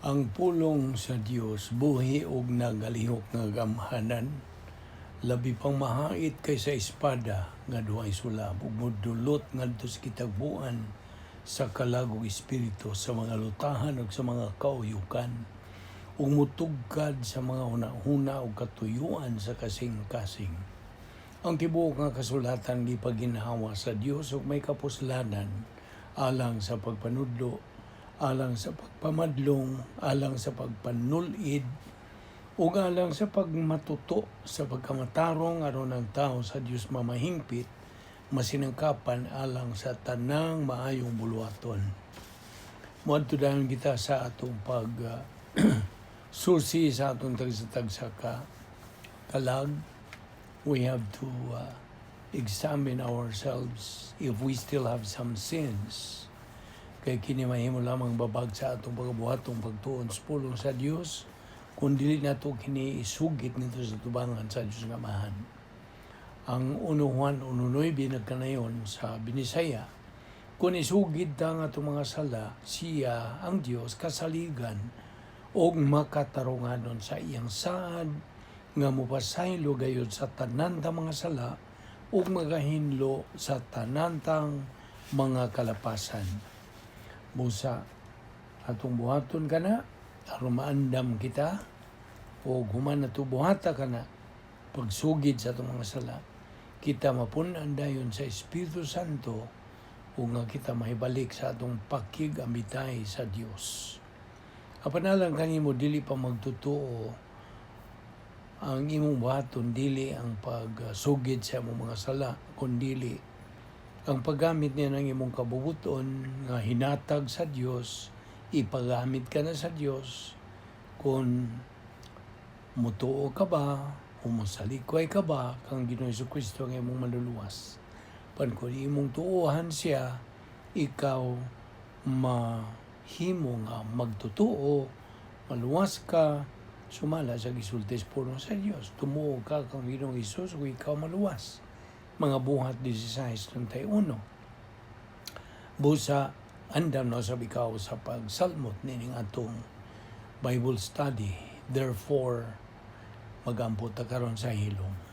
Ang pulong sa Dios buhi og nagalihok nga gamhanan, labi pang mahait kaysa espada nga duhay sulab ug modulot ngadto sa kitagbuan sa kalagong espiritu sa mga lutahan ug sa mga kauyukan ug mutugkad sa mga hunahuna ug katuyuan sa kasing-kasing. Ang tibuok nga kasulatan gipaginhawa sa Dios ug may kapuslanan alang sa pagpanudlo, alang sa pagpamadlong, alang sa pagpanulid, ug alang sa pagmatuto sa pagkamatarong aron ang tao sa Dios mamahingpit, masinangkapan alang sa tanang maayong buluhaton. Moadto dayon kita sa atong pag susi sa atong tagsa-tagsa ka kalag. We have to examine ourselves if we still have some sins. Kay kini mahimo lamang babag sa atong pagbuhatong pagtuon sa pulong sa Dios, kung dili nato kini isugit nito sa tubangan sa Dios nga Amahan. Ang unuhan ununoy binagkanayon sa Binisaya, kung isugid ta nga atong mga sala, siya ang Dios kasaligan og makatarunganon sa iyang saad nga mupasaylo gayud sa tanantang mga sala ug magahinlo sa tanantang mga kalapasan. Busa atong buhaton kana aron maandam kita o human nato buhata kana pagsugid sa atong mga sala, kita mapun-an dayon sa Espiritu Santo o nga kita mahibalik sa atong pakig-ambitay sa Dios. Apanalang kanimo dili pa magtutuo ang imong buhaton, dili ang pagsugid sa imong mga sala, kundili ang paggamit niya ng imong kabubuton nga hinatag sa Dios, ipagamit ka na sa Dios kung mutuo ka ba o musalikway ka ba kang Ginoong Jesucristo ang imong manluluwas. Pan kung imong tuuhan siya, ikaw mahimo nga magtutuo, maluwas ka, sumala sa gisultis pulong sa Dios. Tumuo ka kang Ginoong Hesus ug ikaw maluwas. Mga buhat 16:31. Busa andam na sa ikaw sa pagsalmot nining atong Bible study. Therefore, magampot ta karon sa hilom.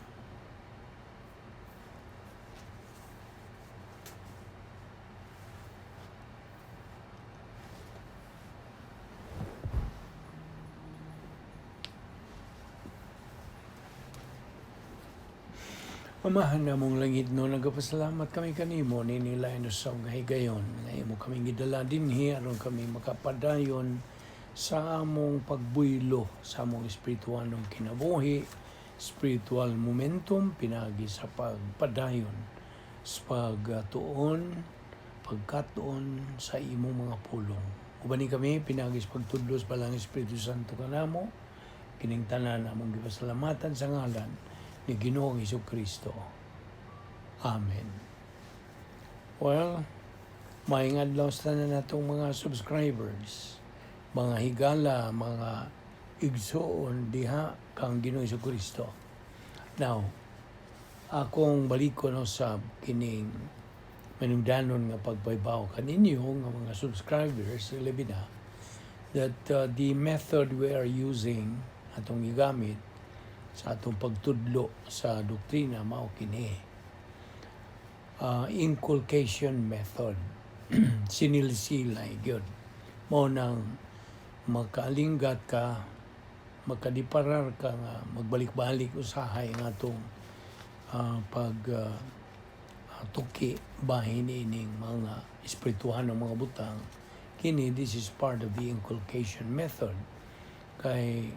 Amahan na mong langit no, nagapasalamat kami kanimo ninilay no sa gahigayon nga imo kami gidala dinhi aron kami makapadayon sa among pagbuylo sa among espiritualong kinabuhi, spiritual momentum pinagi sa pagpadayon sa pagtuon, pagkatuon sa imong mga pulong. Ubani kami pinagi sa pagtudlos balang Espiritu Santo kanamo, kining tanan among gipasalamatan sa ngalan ni Ginoong Jesucristo. Amen. Well, maingad lang sa na natong mga subscribers, mga higala, mga igsoon diha kang Ginoong Jesucristo. Now, akong balik ko no sa kining manungdanon nga pagbaybaw kaninyo nga mga subscribers, labi na, that the method we are using atong gigamit sa atong pagtudlo sa doktrina mao kini inculcation method. Sinilsilay gyud mo nang makaalinggat ka, makadiparar ka nga magbalik-balik usahay ang atong tuki bahin ining mga espirituhan ng mga butang. Kini, this is part of the inculcation method. Kay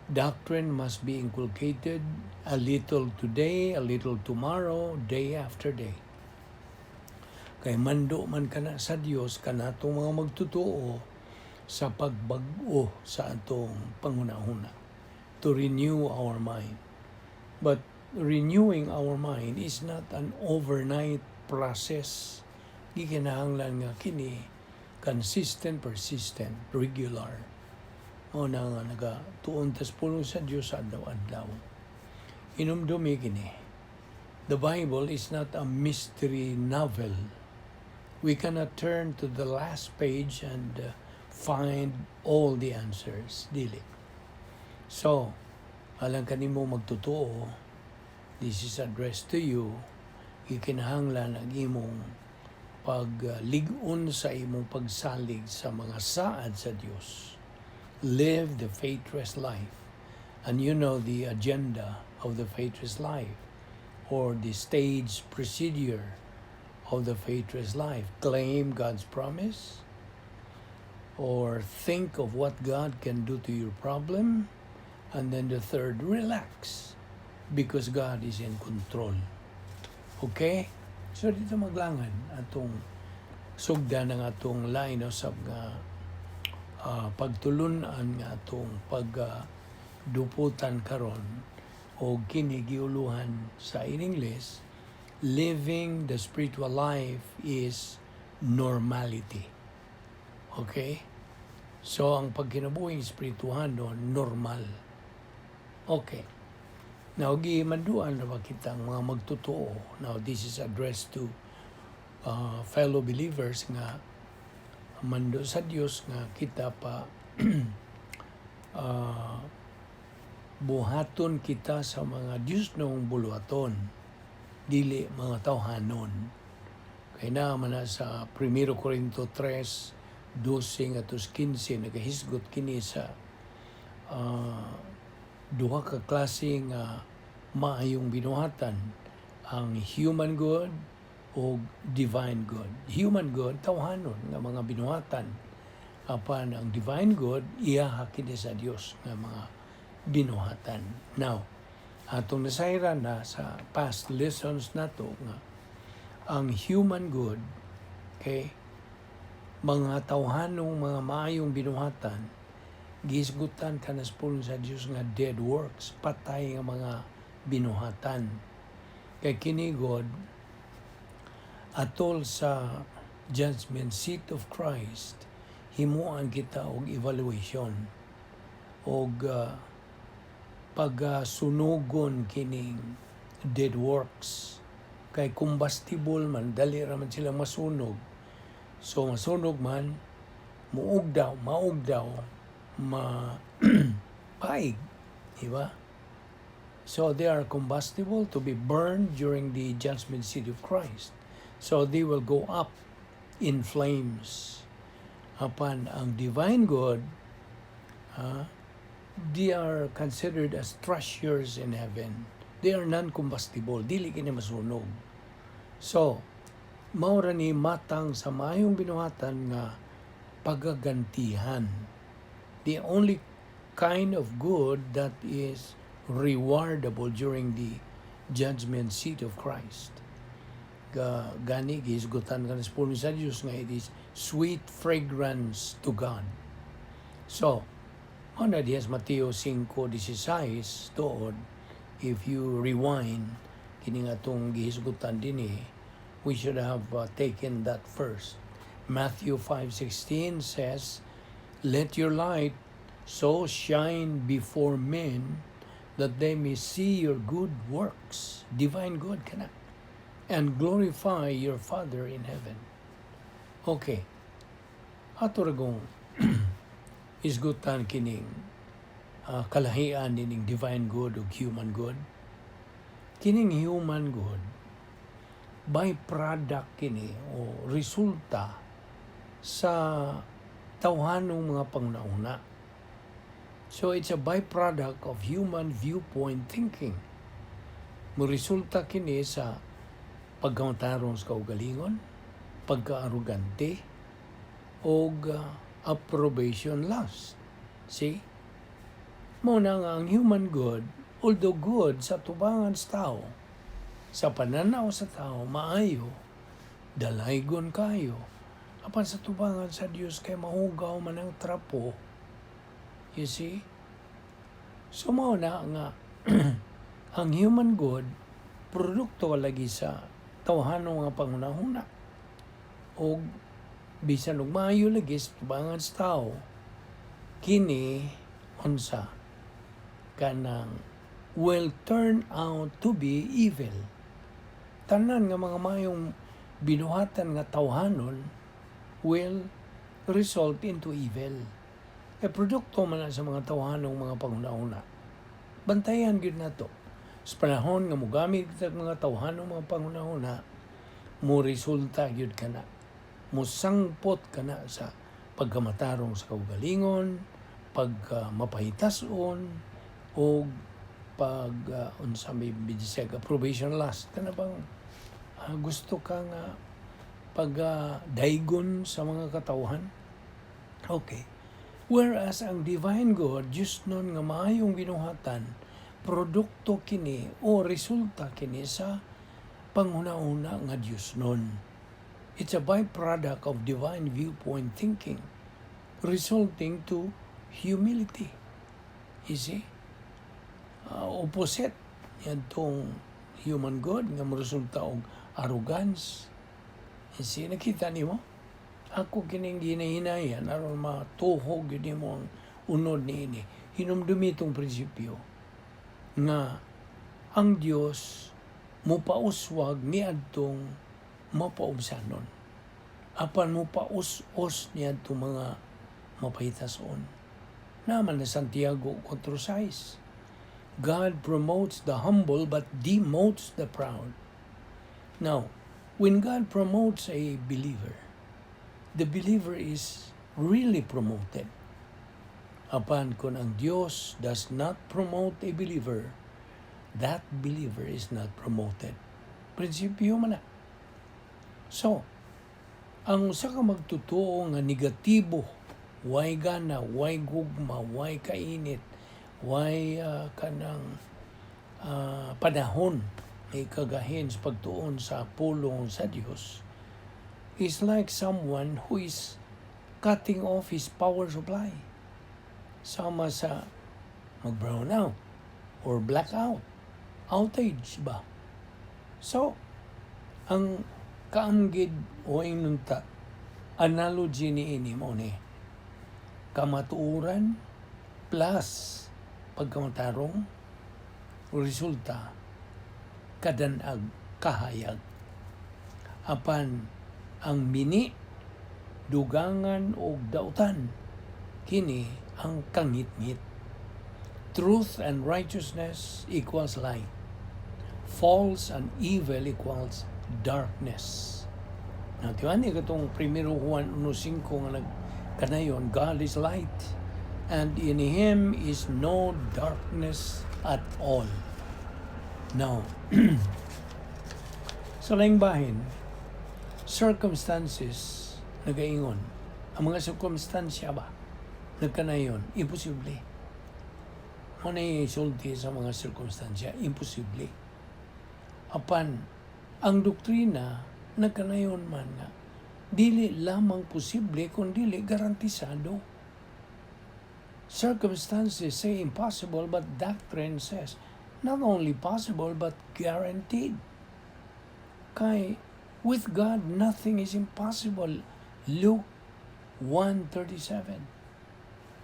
doctrine must be inculcated a little today, a little tomorrow, day after day. Kay mando man kana sa Dios kanatong mga magtutuo sa pagbag-o sa atong panghunahuna, to renew our mind. But renewing our mind is not an overnight process. Gikinahanglan nga kini consistent, persistent, regular. O na nga nagatuon tas pulong sa Diyos adlaw-adlaw. Inumdumi kini. The Bible is not a mystery novel. We cannot turn to the last page and find all the answers, dili. So, alang kanimo magtotoo, this is addressed to you, ikinahanglan ang imong pag-ligon sa imong pagsalig sa mga saad sa Dios. Live the faithless life. And you know the agenda of the faithless life, or the stage procedure of the faithless life. Claim God's promise, or think of what God can do to your problem. And then the third, relax, because God is in control. Okay? So dito maglangan atong sugda ng atong line usab nga pagtulunan nga atong pagduputan karon o kini giuluhan sa in English, living the spiritual life is normality. Okay? So ang pagkinabuhing spirituhan normal. Okay. Now, gimanduan na ba kitang mga magtotoo? Now, this is addressed to fellow believers nga mando sa Dios nga kita pa buhaton kita sa mga Dios nung buluhaton, dili mga tawhanon. Kaya naman na sa 1 Corinto 3, 12 at 15, nagahisgot kini sa duha ka klase nga maayong binuhatan, ang human good o divine good. Human good, tawhanon nga mga binuhatan. Apan ang divine good, iyaha kini sa Dios nga mga binuhatan. Now, atong nasayran na sa past lessons nato nga ang human good, okay, mga tawhanong mga maayong binuhatan, gisgutan kanas pulong sa Dios nga dead works, patay nga mga binuhatan. Kay kini God atol sa judgment seat of Christ, himuan kita og evaluation og pagsunugon kining dead works. Kay combustible man, dali ra man sila masunog. So masunog man, maug daw paig, diba? So they are combustible to be burned during the judgment seat of Christ. So they will go up in flames. Apan ang divine good, they are considered as treasures in heaven. They are non-combustible, dili kini masunog. So, maura ni matang sa maayong binuhatan nga pagagantihan. The only kind of good that is rewardable during the judgment seat of Christ. Gani gisgutan ka sa puno sa Diyos nga it is sweet fragrance to God. So, na dias Mateo 5:16 tuod, if you rewind kining atong gihisgutan dinhi, we should have taken that first. Matthew 5:16 says, "Let your light so shine before men that they may see your good works," divine good kana, "and glorify your Father in heaven." Okay. Ato ragong isgutan kining kalahian nining divine good o human good. Kining human good, byproduct kini o resulta sa tawhanong mga pangunahuna. So it's a byproduct of human viewpoint thinking. Resulta kini sa pagkauntarong sa kaugalingon, pagka-arugante, o approbation lust. See? Muna nga ang human good, although good sa tubangan sa tao, sa pananaw sa tao, maayo, dalaygon kayo, apan sa tubangan sa Dios kay mahugaw man ang trapo. You see? So muna nga ang human good, produkto lagi sa tawhanong mga pangunahuna. O bisan og maayo lagi sa tubangan sa tao, kini unsa kanang will turn out to be evil. Tanan nga mga mayong binuhatan nga tawhanon will result into evil. Produkto man na sa mga tawhanong mga panghuna-una. Bantayan gyud nato. Sa panahon nga mogamit kita mga tawhanong mga panghuna-una, mo resulta gyud kana. Mo sangpot kana sa pagkamatarong sa kaugalingon, pagmapahitason, o unsa may bidiseg approbation last kana bang gusto ka nga daigon sa mga katawhan. Okay. Whereas ang divine God, Diyos nun nga maayong binuhatan, produkto kini o resulta kini sa panghuna-una nga Diyos nun. It's a byproduct of divine viewpoint thinking, resulting to humility. You see? Opposite yan tong human God nga resulta og arrogance. You see? Nakita ni mo? Ako kining ginahinayan aron matuhog yun mo ang unod ni ini. Hinumdumi itong prinsipyo nga ang Diyos mupauswag ni adtong mapaubsanon. Apan mupaus-os ni adtong mga mapahitason. Naman na Santiago 4:6. God promotes the humble but demotes the proud. Now, when God promotes a believer, the believer is really promoted. Apan kung ang Diyos does not promote a believer, that believer is not promoted. Prinsipyo man na. So, ang usa ka magtutuo nga negatibo, way gana, way gugma, way kainit, way kanang panahon may kagahin sa pagtuon sa pulong sa Diyos, is like someone who is cutting off his power supply. Sama sa mag-brown out or blackout, outage ba? So, ang kaamgid o inunta, analogy ni ini mo ni, kamatuuran plus pagkamatarong, resulta, kadanag, kahayag. Apan, ang mini, dugangan o dautan, kini ang kangit-ngit. Truth and righteousness equals light. False and evil equals darkness. Now, tiyan ni katong 1 Juan 1:5 nga nagkanayon, God is light, and in Him is no darkness at all. Now, sa laing bahin, circumstances nagaingon. Ang mga circumstansya ba nagkanayon? Imposible. Ano isulti sa mga circumstansya? Imposible. Apan, ang doktrina nagkanayon man nga, dili lamang posible kung dili garantisado. Circumstances say impossible, but doctrine says not only possible but guaranteed. Kay with God, nothing is impossible. Luke 1:37.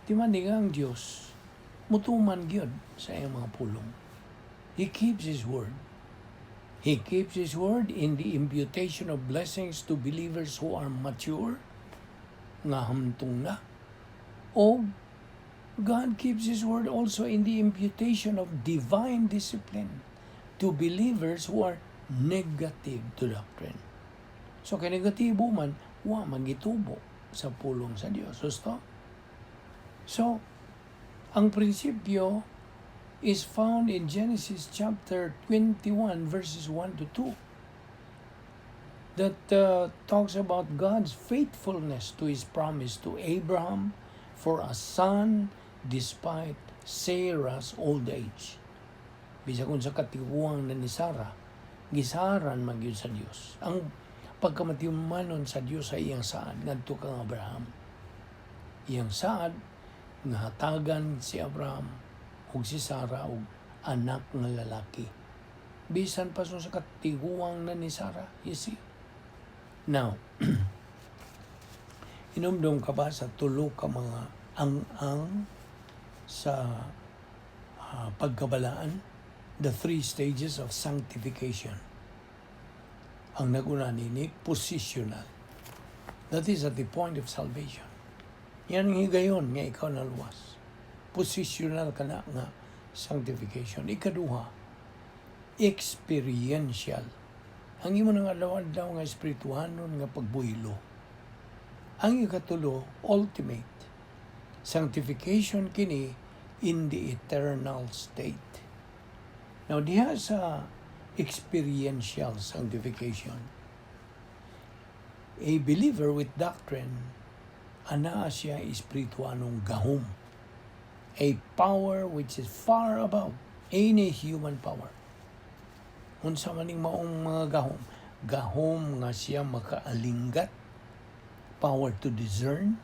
Di man ang Diyos, mutuman gyud sa iyang mga pulong. He keeps His word. He keeps His word in the imputation of blessings to believers who are mature, nga hamtong na. O God keeps His word also in the imputation of divine discipline to believers who are negative to doctrine. So, kay negatibo man, magitubo sa pulong sa Diyos. So, ang prinsipyo is found in Genesis chapter 21 verses 1 to 2 that talks about God's faithfulness to His promise to Abraham for a son despite Sarah's old age. Bisa kung sa katiwang na ni Sarah, gisaran magyud sa Dios. Ang pagkamatiumanon sa Dios sa iyang saad ngadto kang Abraham. Iyang saad nga hatagan si Abraham ug si Sarah og anak nga lalaki. Bisan pa sa katiguang na ni Sarah, you see. Now, inumdum ka ba sa tulo ka mga ang sa pagkabalaan? The 3 stages of sanctification. Ang naguna nini, positional. That is at the point of salvation. Yan ang higayon nga ikaw naluwas. Positional ka na nga sanctification. Ikaduha, experiential. Ang imo nang adlaw-adlaw nga espirituhanon nga pagbuylo. Ang ikatulo, ultimate. Sanctification kini in the eternal state. Now, diha sa experiential sanctification, a believer with doctrine, ana siya espirituanong gahom. A power which is far above any human power. Unsa maning maong mga gahom? Gahom nga siya makaalinggat, power to discern,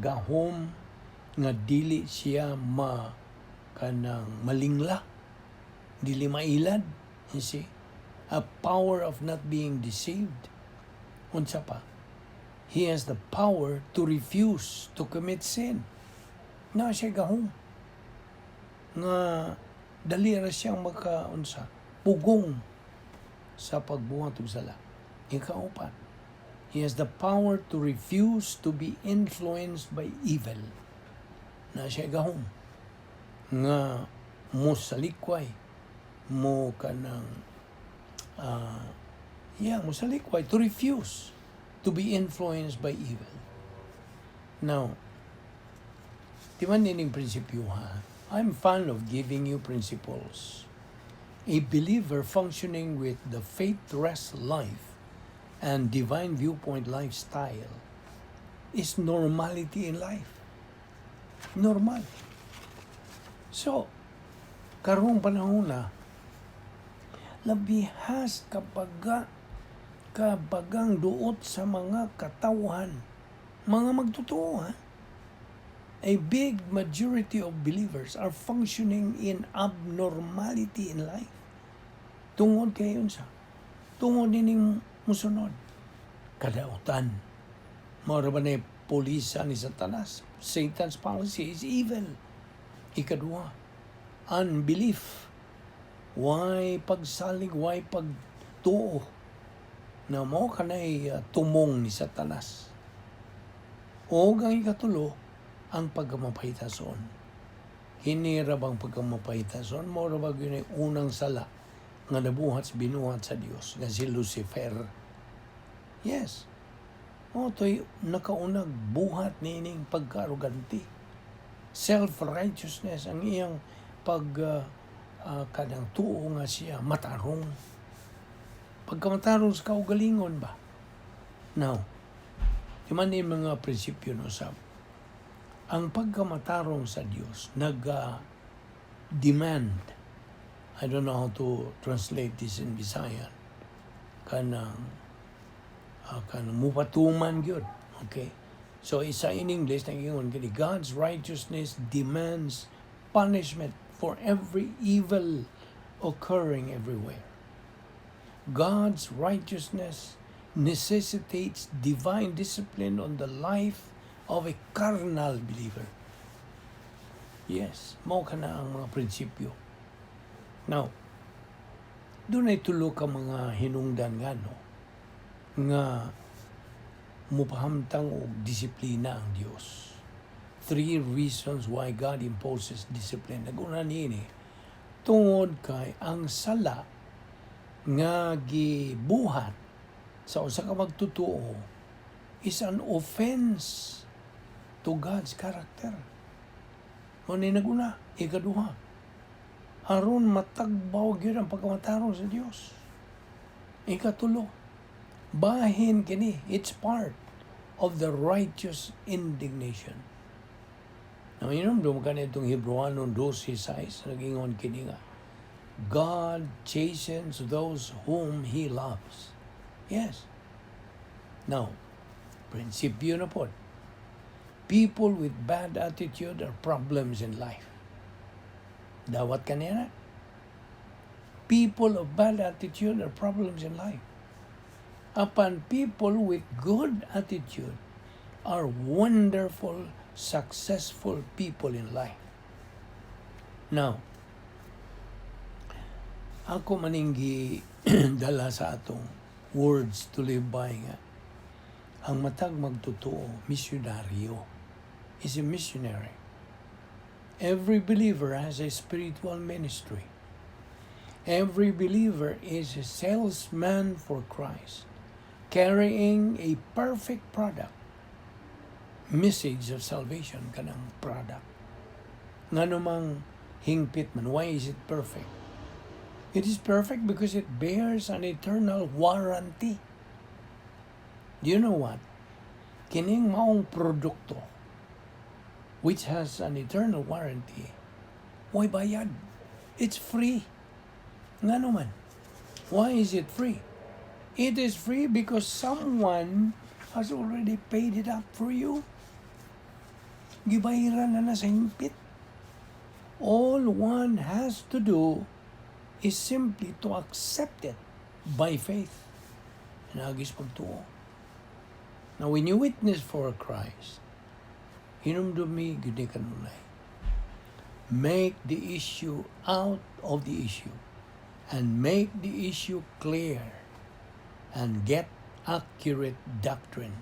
gahom nga dili siya kanang malingla, dili mailad, you see? A power of not being deceived. Unsa pa? He has the power to refuse to commit sin. Na siya gahom. Nga dali ra siyang pugong sa pagbuhat og sala. Ikaupat, he has the power to refuse to be influenced by evil. Na siya gahom. Nga mo salikway, mo salikway, to refuse to be influenced by evil. Now, di man nining prinsipyo ha? I'm fond of giving you principles. A believer functioning with the faith rest life and divine viewpoint lifestyle is normality in life. Normal. So, karong panahon na, labihas kabagang duot sa mga katawhan, mga magtotoo ha? A big majority of believers are functioning in abnormality in life. Tungod kayo sa. Tungod nining musunod. Kadautan. Mara ba na polisa ni Satanas? Satan's policy is evil. Ikadua, unbelief. Why pagsalig, why pagtuo? Na mo ka na'y tumong ni Satanas. O ang ikatulo, ang pagkamapahitason. Hinira bang pagkamapahitason? Mo ra ba yun unang sala nga nabuhat binuhat sa Dios nga si Lucifer. Yes. Mo to'y nakaunag buhat nining pagkaarugante. Self-righteousness ang iyang kadang tuo nga siya matarong. Pagkamatarong sa kaugalingon ba? Now, iman yung mga prinsipyo no sa ang pagkamatarong sa Diyos nag-demand, I don't know how to translate this in Visayan, kanang mupatuman yun. Okay? So, isa in English, nag-ingon, God's righteousness demands punishment for every evil occurring everywhere. God's righteousness necessitates divine discipline on the life of a carnal believer. Yes, mao ka na ang mga prinsipyo. Now, doon ay tulo ka mga hinungdan nga mupahamtang og disiplina ang Dios. 3 reasons why God imposes discipline. Nag-una niini, tungod kay ang sala nga gibuhat sa usa ka magtutuo is an offense to God's character. Muna naguna, ikaduha. Aron matagbaw gyud ang pagkamatarong sa Dios. Ikatulo, bahin kini, it's part of the righteous indignation. Now, inomdom ka na itong Hebrewanon 12:6, nagingon kini nga, God chastens those whom He loves. Yes. Now, prinsipyo na po. People with bad attitude are problems in life. Dawat ka niya na. People of bad attitude are problems in life. Upon people with good attitude are wonderful, successful people in life. Now, ako maninggi dala sa atong words to live by nga. ang matag magtotoo, misyonaryo, is a missionary. Every believer has a spiritual ministry. Every believer is a salesman for Christ, carrying a perfect product, message of salvation, kanang product. Nga namang hingpit man, why is it perfect? It is perfect because it bears an eternal warranty. Do you know what? Kining maong produkto, which has an eternal warranty, why bayad? It's free. Nga naman. Why is it free? It is free because someone has already paid it up for you. Gibayaran na sa hingpit. All one has to do is simply to accept it by faith. Nagis pagtuo. Now, when you witness for Christ, hinumdumi gudi kanunay. Make the issue out of the issue and make the issue clear and get accurate doctrine.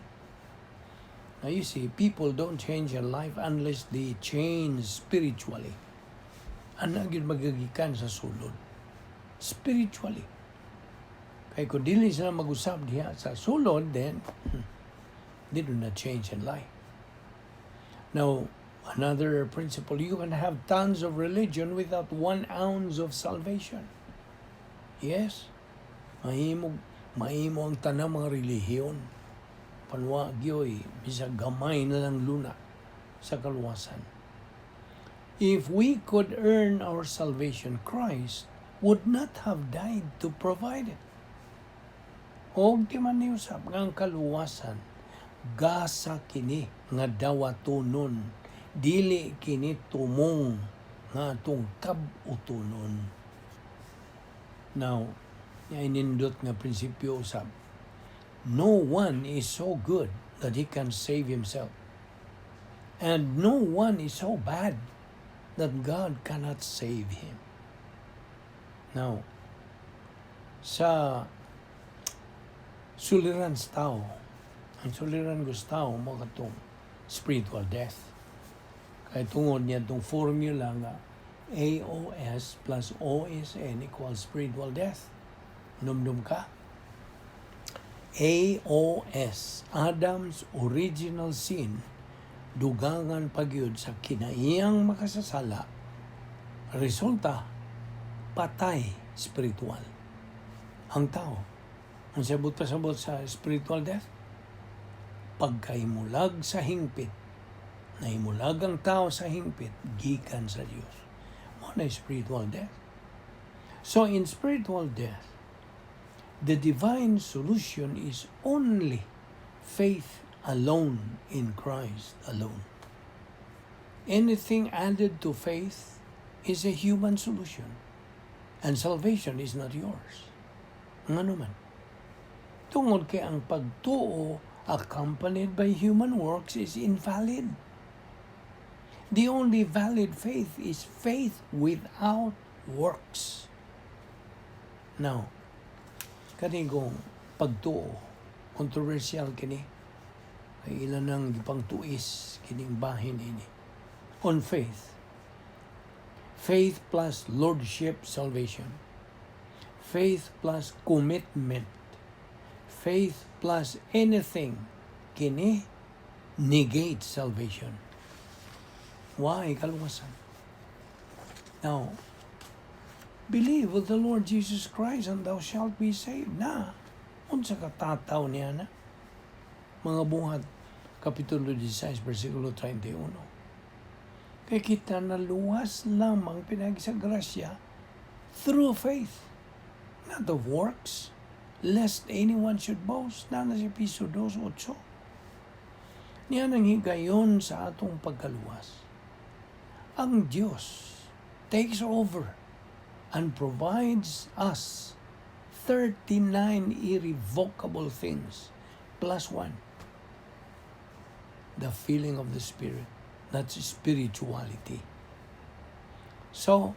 Now, you see, people don't change their life unless they change spiritually. Ano yun magagikan sa sulod? Spiritually. Kaya kung dili sila mag-usap diha sa sulod, then they do not change in life. Now, another principle, you can have tons of religion without 1 ounce of salvation. Yes, mahimo ang tanang mga relihiyon. Panwa gyoy, bisag gamay na lang luna sa kaluwasan. If we could earn our salvation, Christ would not have died to provide it. Og di man niusap ng kaluwasan, gasa kini nga dawatonon, dili kini tumong nga atong kabutonon. Now, inindot nga prinsipyo usab. No one is so good that he can save himself. And no one is so bad that God cannot save him. Now, sa suliran sa tao, ang suliran gusto tao, mga itong spiritual death. Kaya tungod niya itong formula nga AOS plus OSN equals spiritual death. Numdum ka? AOS, Adam's original sin, dugangan pagyud sa kinaiyang makasasala, resulta, patay spiritual. Ang tao, ang sabot sa spiritual death, pagkaimulag sa hingpit, naimulag ang tao sa hingpit, gikan sa Diyos. Mo na spiritual death. So in spiritual death, the divine solution is only faith alone in Christ alone. Anything added to faith is a human solution. And salvation is not yours. Nga naman. Tungod kay ang pagtuo accompanied by human works is invalid. The only valid faith is faith without works. Now, kanigong pagtuo, controversial kini, ay ilan ang ipangtuis kining bahin ini. On faith. Faith plus lordship, salvation. Faith plus commitment. Faith plus anything, kini negate salvation. Why? Kaluwasan. Now, believe with the Lord Jesus Christ and thou shalt be saved. Na, unsa ka tataw niya na? Mga buhat, Kapitulo 16, versikulo 31. Kaya kita naluwas lamang pinagi sa grasya through faith, not of works, lest anyone should boast. Na si Piso 2:8. Niyan ang higayon sa atong pagkaluwas. Ang Diyos takes over and provides us 39 irrevocable things plus 1. The feeling of the Spirit. That's spirituality. So,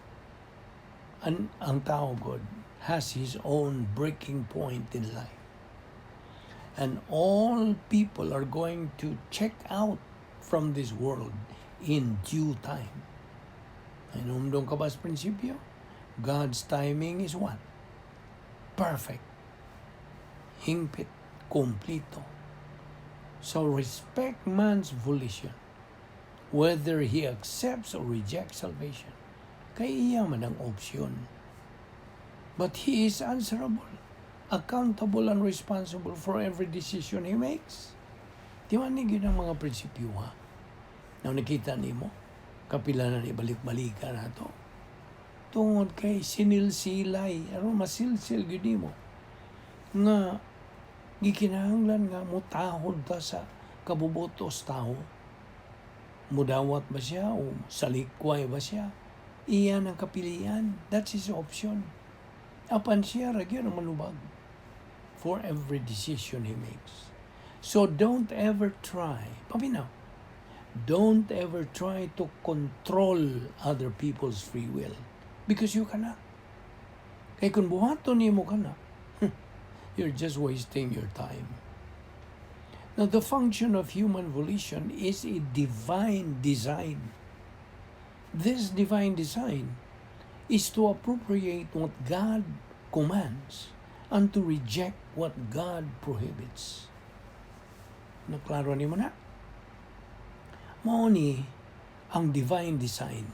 ang tao God has his own breaking point in life. And all people are going to check out from this world in due time. Inumdong ka ba sa prinsipyo? God's timing is what? Perfect. Hingpit. Kompleto. So respect man's volition, whether he accepts or rejects salvation. Kay iya man ang opsyon. But he is answerable, accountable, and responsible for every decision he makes. Di man ni yun ang mga prinsipyo ha? Na nakita ni mo, kapila na ni balik-balikan na to. Tungod kay sinilsilay, masilsil yun mo. Nga, gikinahanglan nga mutahod ta sa kabubutos tao. Mudawat ba siya o salikway ba siya? Iyan ang kapilian. That's his option. Apan siya, ragyan ang malubag for every decision he makes. So don't ever try, paminaw, don't ever try to control other people's free will. Because you cannot. Kaya kung buhaton niyo mo ka na, you're just wasting your time. Now, the function of human volition is a divine design. This divine design is to appropriate what God commands and to reject what God prohibits. Naklaro ni mo na? Mao ni ang divine design,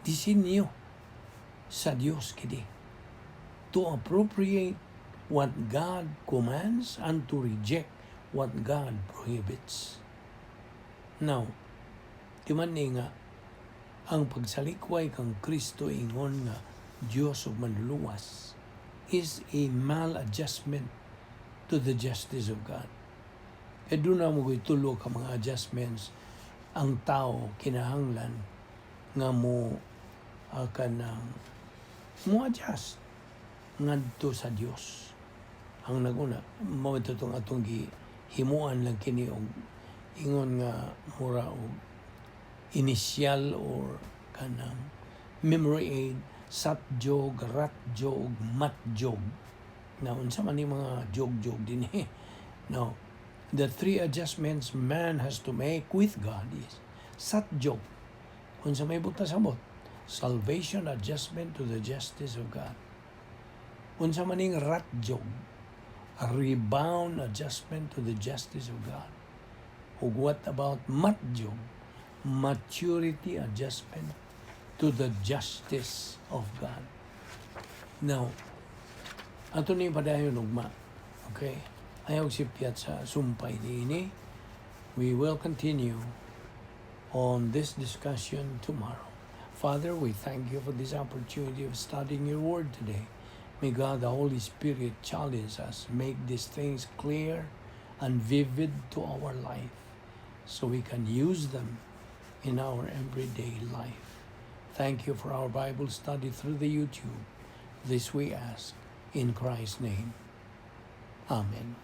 disenyo sa Dios kidi, to appropriate what God commands and to reject what God prohibits. Now, di man ni nga, ang pagsalikway kang Kristo ingon nga Diyos ug manluluwas is a maladjustment to the justice of God. E doon na mo tulo ka mga adjustments ang tao kinahanglan nga mo adjust ngadto sa Dios. Ang naguna mao itong atong himuan lang kini og ingon nga mura og initial or kanang memory aid, satjog, ratjog, matjog. Now, unsa man ni mga jog-jog din eh. Now, the three adjustments man has to make with God is satjog. Unsa may butas sabot? Salvation adjustment to the justice of God. Unsa man ning ratjog? A rebound adjustment to the justice of God. Ug what about matjog? Maturity adjustment to the justice of God. Now, ato ni padayon ugma. Okay? Ayaw sipyat sa sumpay niini. We will continue on this discussion tomorrow. Father, we thank you for this opportunity of studying your word today. May God, the Holy Spirit, challenge us, make these things clear and vivid to our life so we can use them in our everyday life. Thank you for our Bible study through the YouTube. This we ask in Christ's name. Amen.